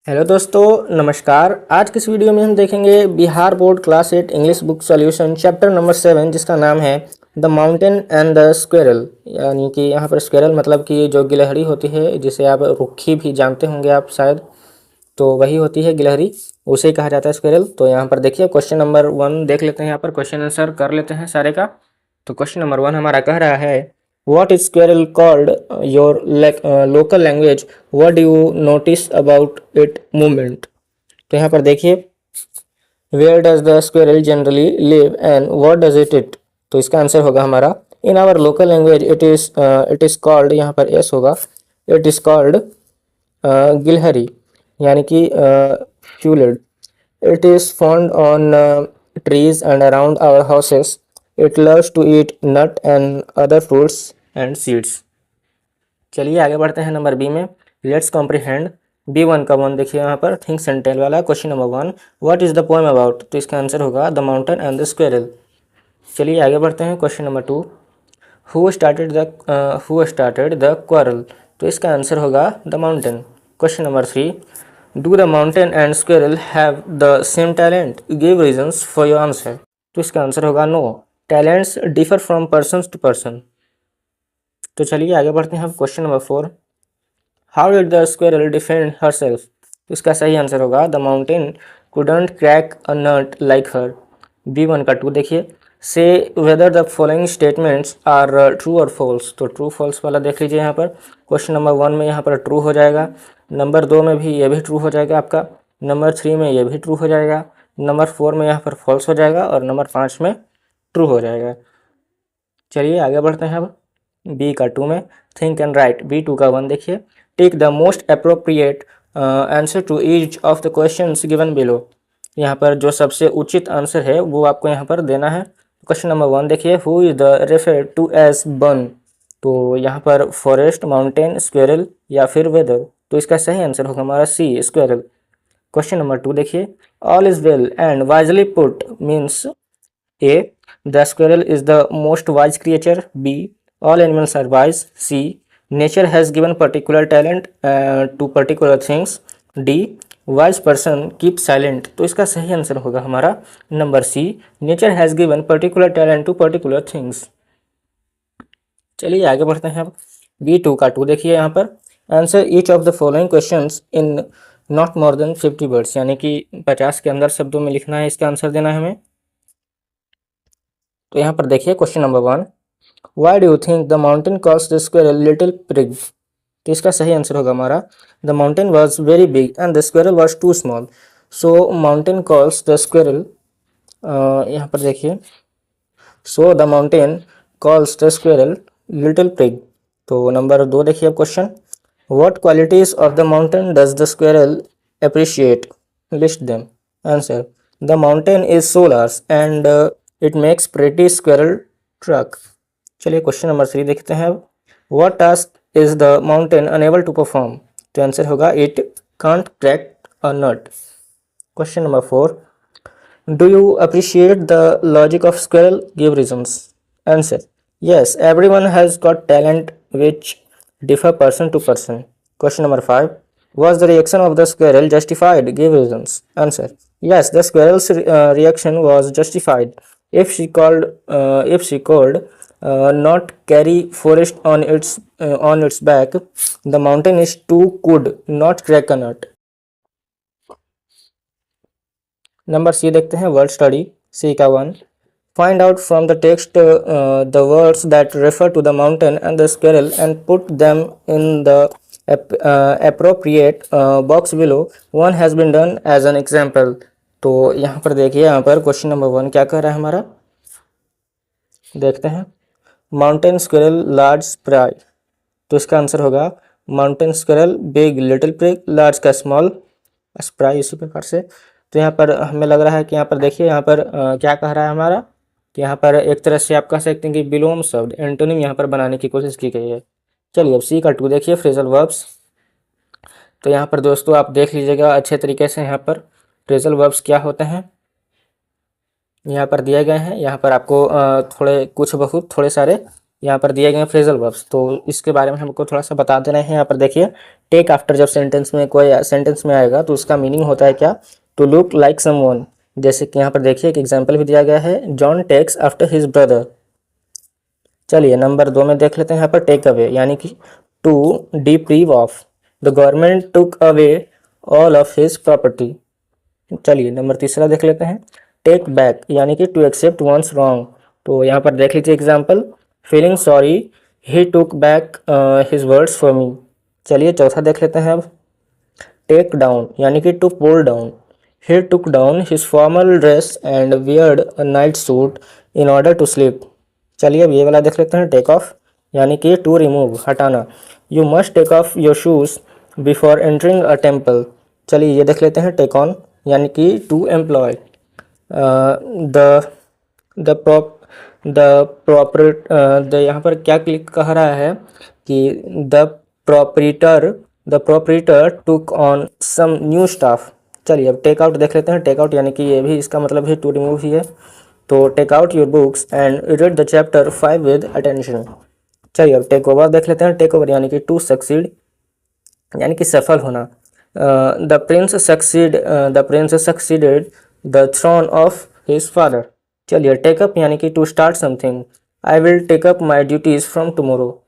Hello दोस्तों, नमस्कार। आज की इस वीडियो में हम देखेंगे Bihar board class 8 English book solution chapter number 7, जिसका नाम है the mountain and the squirrel. यानी कि यहाँ पर स्क्वेरल मतलब कि जो गिलहरी होती है, जिसे आप रुक्खी भी जानते होंगे आप शायद, तो वही होती है गिलहरी, उसे कहा जाता है स्क्वेरल। तो यहाँ पर देखिए क्वेश्चन नंबर 1 देख लेते हैं। यहाँ पर क्वेश्चन आंसर कर लेते हैं सारे का। तो क्वेश्चन नंबर 1 हमारा कह रहा है, What is squirrel called your local language? What do you notice about it movement? तो यहाँ पर देखिए, Where does the squirrel generally live and what does it eat? तो इसका आंसर होगा हमारा In our local language it is called, यहाँ पर S होगा, It is called गिलहरी, यानी कि फ्यूलिड। It is found on trees and around our houses. It loves to eat nut and other fruits and seeds. चलिए आगे बढ़ते हैं नंबर बी में। Let's comprehend. B1 का 1 देखिए यहाँ पर, थिंक्स एंड टेल वाला। Question number 1, what is the poem about? तो इसका आंसर होगा the mountain and the squirrel. चलिए आगे बढ़ते हैं। Question number 2, who started the quarrel? तो इसका आंसर होगा the mountain. Question number 3, do the mountain and squirrel have the same talent? Give reasons for your answer. तो इसका आंसर होगा no, talents differ from person to person. तो चलिए आगे बढ़ते हैं। Question number 4, how did the squirrel defend herself? तो इसका सही आंसर होगा the mountain couldn't crack a nut like her. B1 का 2 देखिए, say whether the following statements are true और फॉल्स? तो ट्रू फॉल्स वाला देख लीजिए यहाँ पर। क्वेश्चन नंबर 1 में यहाँ पर ट्रू हो जाएगा, नंबर 2 में भी ये भी ट्रू हो जाएगा आपका, नंबर 3 में ये भी ट्रू हो जाएगा, नंबर 4 में यहाँ पर फॉल्स हो जाएगा और नंबर 5 में ट्रू हो जाएगा। चलिए आगे बढ़ते हैं। अब B का 2 में, थिंक एंड राइट। B2 का 1 देखिए, take the most appropriate answer to each of the questions given below. यहाँ पर जो सबसे उचित आंसर है वो आपको यहाँ पर देना है। क्वेश्चन नंबर 1 देखिए, who is the refer to as bun? तो यहाँ पर फॉरेस्ट, माउंटेन, स्क्वेरल या फिर वेदर? तो इसका सही आंसर होगा हमारा सी, स्क्वेरल। क्वेश्चन नंबर 2 देखिए, all is well and wisely put means A, the squirrel is the most wise creature. B, all animals are wise. C, nature has given particular talent to particular things. D, wise person keep silent। तो इसका सही answer होगा हमारा number C, nature has given particular talent to particular things. चलिए आगे बढ़ते हैं। अब B2 का 2 देखिए यहाँ पर, answer each of the following questions in not more than 50 words, यानी कि 50 के अंदर शब्दों में लिखना है, इसका आंसर देना है हमें। तो यहाँ पर देखिए question number 1, why do you think the mountain calls the squirrel little prig? तो इसका सही आंसर होगा हमारा the mountain was very big and the squirrel was too small. So mountain calls the squirrel, यहाँ पर देखिए, so the mountain calls the squirrel little prig. तो number 2 देखिए अब question, what qualities of the mountain does the squirrel appreciate? List them. Answer, the mountain is so large and it makes pretty squirrel track. चलिए question number 3 देखते हैं अब, what task is the mountain unable to perform? तो answer होगा it can't crack a nut. Question number 4, do you appreciate the logic of squirrel? Give reasons. Answer, yes, everyone has got talent which differ person to person. Question number 5, was the reaction of the squirrel justified? Give reasons. Answer, yes, the squirrel's reaction was justified. If she could not carry forest on its back, the mountain is too could not crack a nut. Number C देखते हैं, word study. सी का 1, find out from the text the words that refer to the mountain and the squirrel and put them in the appropriate box below. One has been done as an example. तो यहाँ पर देखिए, यहाँ पर question number 1 क्या कह रहा है हमारा, देखते हैं। माउंटेन स्क्वेरल लार्ज स्प्राई, तो इसका आंसर होगा mountain squirrel big little prig, large का स्मॉल, स्प्राई इसी प्रकार से। तो यहाँ पर हमें लग रहा है कि यहाँ पर देखिए, यहाँ पर क्या कह रहा है हमारा, कि यहाँ पर एक तरह से आप कह सकते हैं कि विलोम शब्द, एंटोनिम यहाँ पर बनाने की कोशिश की गई है। चलिए अब सी का 2 देखिए, फ्रेजल वर्ब्स। तो यहाँ पर दोस्तों आप देख लीजिएगा अच्छे तरीके से, यहाँ पर फ्रेजल वर्ब्स क्या होते हैं यहाँ पर दिए गए हैं। यहाँ पर आपको थोड़े सारे यहाँ पर दिए गए हैं फ्रेजल वर्ब्स, तो इसके बारे में हमको थोड़ा सा बता दे रहे हैं। यहाँ पर देखिए, टेक आफ्टर जब सेंटेंस में कोई सेंटेंस में आएगा तो उसका मीनिंग होता है क्या, टू लुक लाइक समवन। जैसे कि यहाँ पर देखिए एक एग्जाम्पल भी दिया गया है, John takes after his brother. चलिए नंबर 2 में देख लेते हैं। यहाँ पर टेक अवे यानी कि to deprive of, the government took away all of his property. चलिए नंबर 3 देख लेते हैं। टेक बैक यानी कि टू एक्सेप्ट वंस रॉन्ग। तो यहाँ पर देख लीजिए example, feeling sorry he took back his words for me. चलिए चौथा देख लेते हैं अब। टेक डाउन यानी कि to pull down, he took down his formal dress and weared a night suit in order to sleep. चलिए अब ये वाला देख लेते हैं। टेक ऑफ यानी कि टू रिमूव, हटाना, you must take off your shoes before entering a temple. चलिए ये देख लेते हैं। टेक ऑन यानी कि to employ, the the prop the proper the यहाँ पर क्या क्लिक कह रहा है कि the proprietor took on some new staff. चलिए अब टेक आउट देख लेते हैं। टेक आउट यानी कि ये भी इसका मतलब है टू रिमूव ही है। तो take out your books and read the chapter 5 with attention. चलिए अब टेक ओवर देख लेते हैं। टेक ओवर यानी कि टू सक्सीड यानी कि सफल होना, the prince succeeded the throne of his father. चलिए टेकअप यानी कि to start something, I will take up my duties from tomorrow.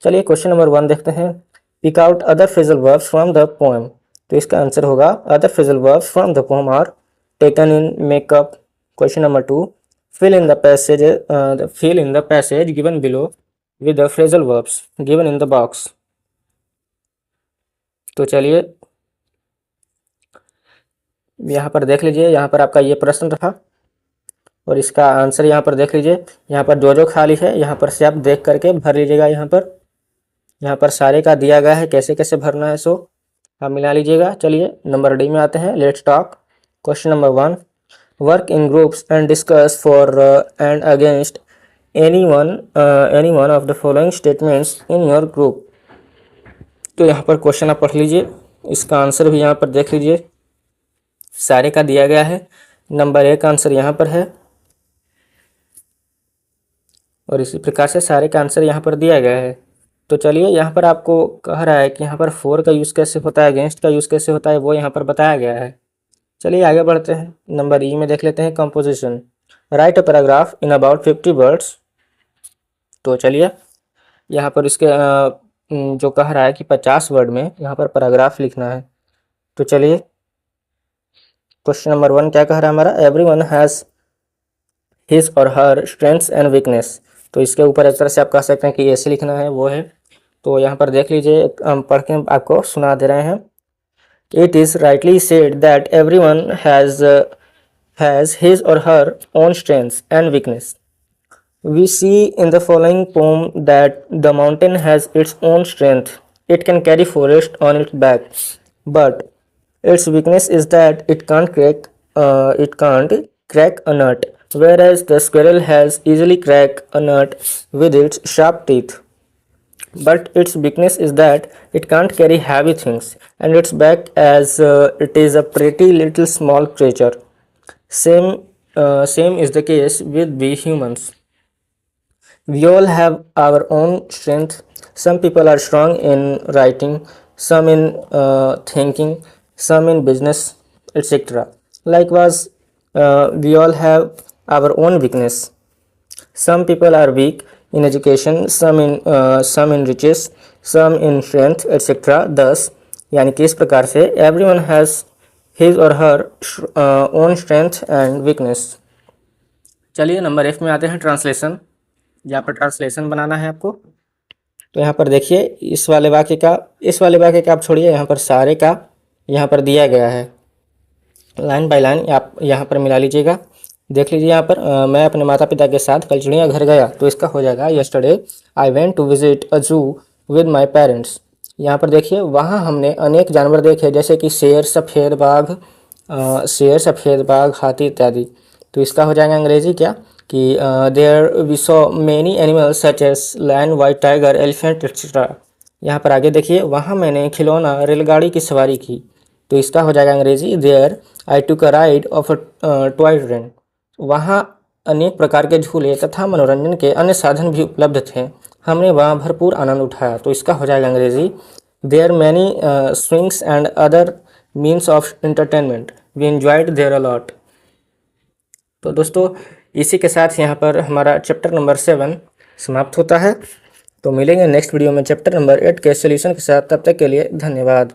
चलिए क्वेश्चन नंबर 1 देखते हैं। Pick out other phrasal verbs from the poem. तो इसका आंसर होगा other phrasal verbs from the poem are taken in, make up. Question number 2, fill in the passage given below with the phrasal verbs given in the box। तो चलिए यहाँ पर देख लीजिए, यहाँ पर आपका ये प्रश्न रहा और इसका आंसर यहाँ पर देख लीजिए। यहाँ पर जो खाली है यहाँ पर से आप देख करके भर लीजिएगा। यहाँ पर सारे का दिया गया है, कैसे कैसे भरना है सो आप मिला लीजिएगा। चलिए नंबर डी में आते हैं। Let's talk. Question number 1, work in groups and discuss for and against any one of the following statements in your group. तो यहाँ पर क्वेश्चन आप पढ़ लीजिए, इसका आंसर भी यहाँ पर देख लीजिए, सारे का दिया गया है। नंबर 1 आंसर यहाँ पर है और इसी प्रकार से सारे का आंसर यहाँ पर दिया गया है। तो चलिए यहाँ पर आपको कह रहा है कि यहाँ पर फॉर का यूज़ कैसे होता है, अगेंस्ट का यूज़ कैसे होता है, वो यहाँ पर बताया गया है। चलिए आगे बढ़ते हैं। नंबर ई में देख लेते हैं। Composition, right a paragraph in about 50 words. तो चलिए यहाँ पर इसके जो कह रहा है कि 50 वर्ड में यहाँ पर पैराग्राफ लिखना है। तो चलिए क्वेश्चन नंबर 1 क्या कह रहा है हमारा, एवरीवन हैज़ हिज और हर स्ट्रेंथ्स एंड वीकनेस। तो इसके ऊपर एक तरह से आप कह सकते हैं कि ऐसे लिखना है, वो है। तो यहाँ पर देख लीजिए, हम पढ़ के आपको सुना दे रहे हैं। It is rightly said that everyone has his or her own strengths and weakness. We see in the following poem that the mountain has its own strength. It can carry forest on its back, but its weakness is that it can't crack a nut, whereas the squirrel has easily cracked a nut with its sharp teeth. But its weakness is that it can't carry heavy things, and its back as it is a pretty little small creature. Same is the case with we humans. We all have our own strength. Some people are strong in writing, some in thinking, some in business, etc. Likewise, we all have our own weakness. Some people are weak in education, some in riches, some in strength, etc. Thus, यानी कि इस प्रकार से everyone has his or her own strength and weakness। चलिए number F में आते हैं। Translation, यहाँ पर ट्रांसलेशन बनाना है आपको। तो यहाँ पर देखिए, इस वाले वाक्य का आप छोड़िए, यहाँ पर सारे का यहाँ पर दिया गया है, लाइन बाय लाइन आप यहाँ पर मिला लीजिएगा। देख लीजिए यहाँ पर मैं अपने माता पिता के साथ कल चिड़ियाघर गया। तो इसका हो जाएगा, yesterday I went to visit a zoo with my parents. यहाँ पर देखिए, वहाँ हमने अनेक जानवर देखे, जैसे कि शेर, सफ़ेद बाघ, हाथी इत्यादि। तो इसका हो जाएगा अंग्रेजी क्या कि there we saw many animals such as lion, white tiger, elephant etcetera. यहाँ पर आगे देखिए, वहाँ मैंने खिलौना रेलगाड़ी की सवारी की। तो इसका हो जाएगा अंग्रेजी, there I took a ride of a toy train. वहाँ अनेक प्रकार के झूले तथा मनोरंजन के अन्य साधन भी उपलब्ध थे। हमने वहाँ भरपूर आनंद उठाया। तो इसका हो जाएगा अंग्रेजी, there many swings and other means of entertainment, we enjoyed there a lot. तो दोस्तों इसी के साथ यहाँ पर हमारा चैप्टर नंबर 7 समाप्त होता है। तो मिलेंगे नेक्स्ट वीडियो में चैप्टर नंबर 8 के सॉल्यूशन के साथ। तब तक के लिए धन्यवाद।